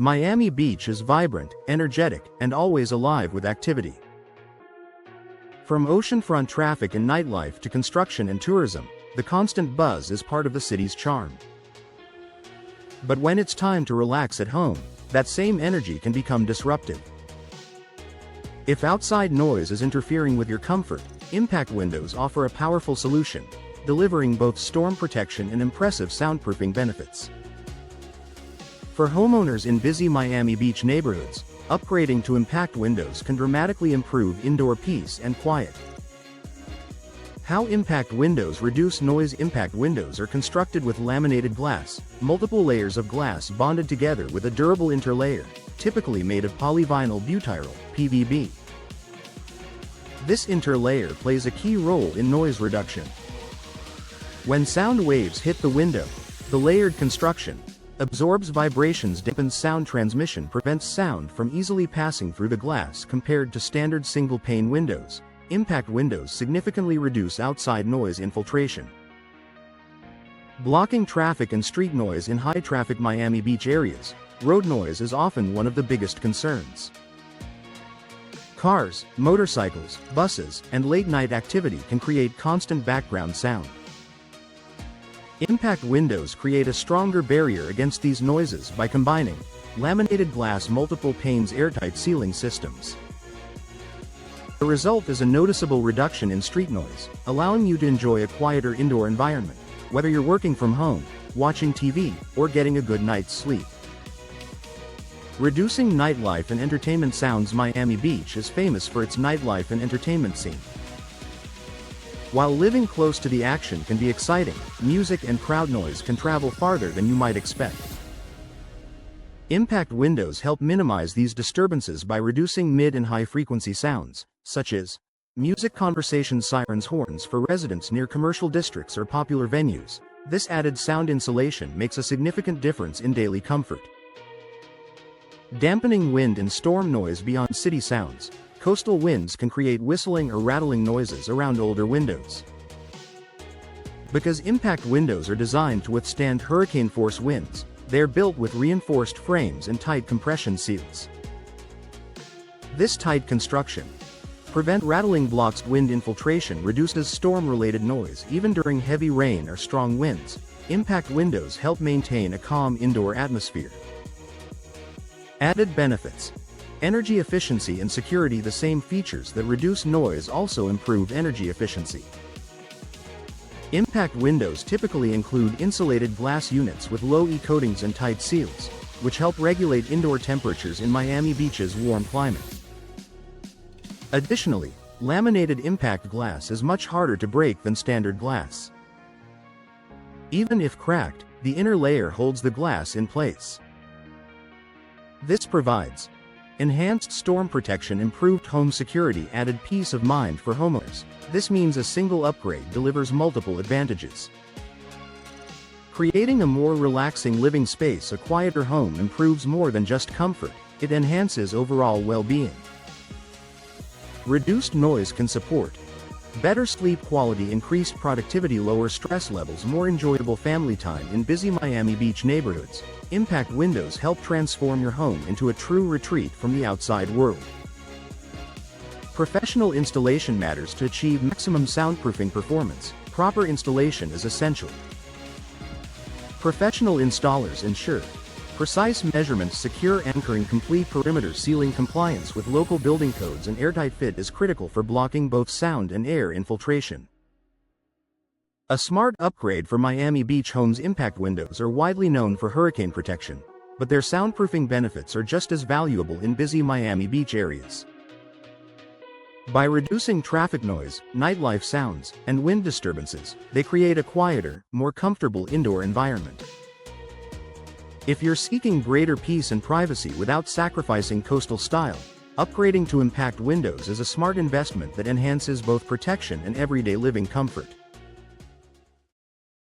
Miami Beach is vibrant, energetic, and always alive with activity. From oceanfront traffic and nightlife to construction and tourism, the constant buzz is part of the city's charm. But when it's time to relax at home, that same energy can become disruptive. If outside noise is interfering with your comfort, impact windows offer a powerful solution, delivering both storm protection and impressive soundproofing benefits. For homeowners in busy Miami Beach neighborhoods, upgrading to impact windows can dramatically improve indoor peace and quiet. How impact windows reduce noise? Impact windows are constructed with laminated glass, multiple layers of glass bonded together with a durable interlayer, typically made of polyvinyl butyryl, PVB. This interlayer plays a key role in noise reduction. When sound waves hit the window, the layered construction absorbs vibrations, dampens sound transmission, prevents sound from easily passing through the glass. Compared to standard single-pane windows, impact windows significantly reduce outside noise infiltration, blocking traffic and street noise. In high-traffic Miami Beach areas, road noise is often one of the biggest concerns. Cars, motorcycles, buses, and late-night activity can create constant background sound. Impact windows create a stronger barrier against these noises by combining laminated glass, multiple panes, airtight ceiling systems. The result is a noticeable reduction in street noise, allowing you to enjoy a quieter indoor environment, whether you're working from home, watching TV, or getting a good night's sleep. Reducing nightlife and entertainment sounds. Miami Beach is famous for its nightlife and entertainment scene. While living close to the action can be exciting, music and crowd noise can travel farther than you might expect. Impact windows help minimize these disturbances by reducing mid and high-frequency sounds, such as music, conversations, sirens, horns for residents near commercial districts or popular venues. This added sound insulation makes a significant difference in daily comfort. Dampening wind and storm noise. Beyond city sounds, coastal winds can create whistling or rattling noises around older windows. Because impact windows are designed to withstand hurricane-force winds, they are built with reinforced frames and tight compression seals. This tight construction prevents rattling, blocks wind infiltration, reduces storm-related noise even during heavy rain or strong winds. Impact windows help maintain a calm indoor atmosphere. Added benefits: energy efficiency and security. The same features that reduce noise also improve energy efficiency. Impact windows typically include insulated glass units with low E coatings and tight seals, which help regulate indoor temperatures in Miami Beach's warm climate. Additionally, laminated impact glass is much harder to break than standard glass. Even if cracked, the inner layer holds the glass in place. This provides enhanced storm protection, improved home security, added peace of mind for homeowners. This means a single upgrade delivers multiple advantages. Creating a more relaxing living space. A quieter home improves more than just comfort, it enhances overall well-being. Reduced noise can support better sleep quality, increased productivity, lower stress levels, more enjoyable family time. In busy Miami Beach neighborhoods, impact windows help transform your home into a true retreat from the outside world. Professional installation matters. To achieve maximum soundproofing performance, proper installation is essential. Professional installers ensure precise measurements, secure anchoring, complete perimeter sealing. Compliance with local building codes and airtight fit is critical for blocking both sound and air infiltration. A smart upgrade for Miami Beach homes. Impact windows are widely known for hurricane protection, but their soundproofing benefits are just as valuable in busy Miami Beach areas. By reducing traffic noise, nightlife sounds, and wind disturbances, they create a quieter, more comfortable indoor environment. If you're seeking greater peace and privacy without sacrificing coastal style, upgrading to impact windows is a smart investment that enhances both protection and everyday living comfort.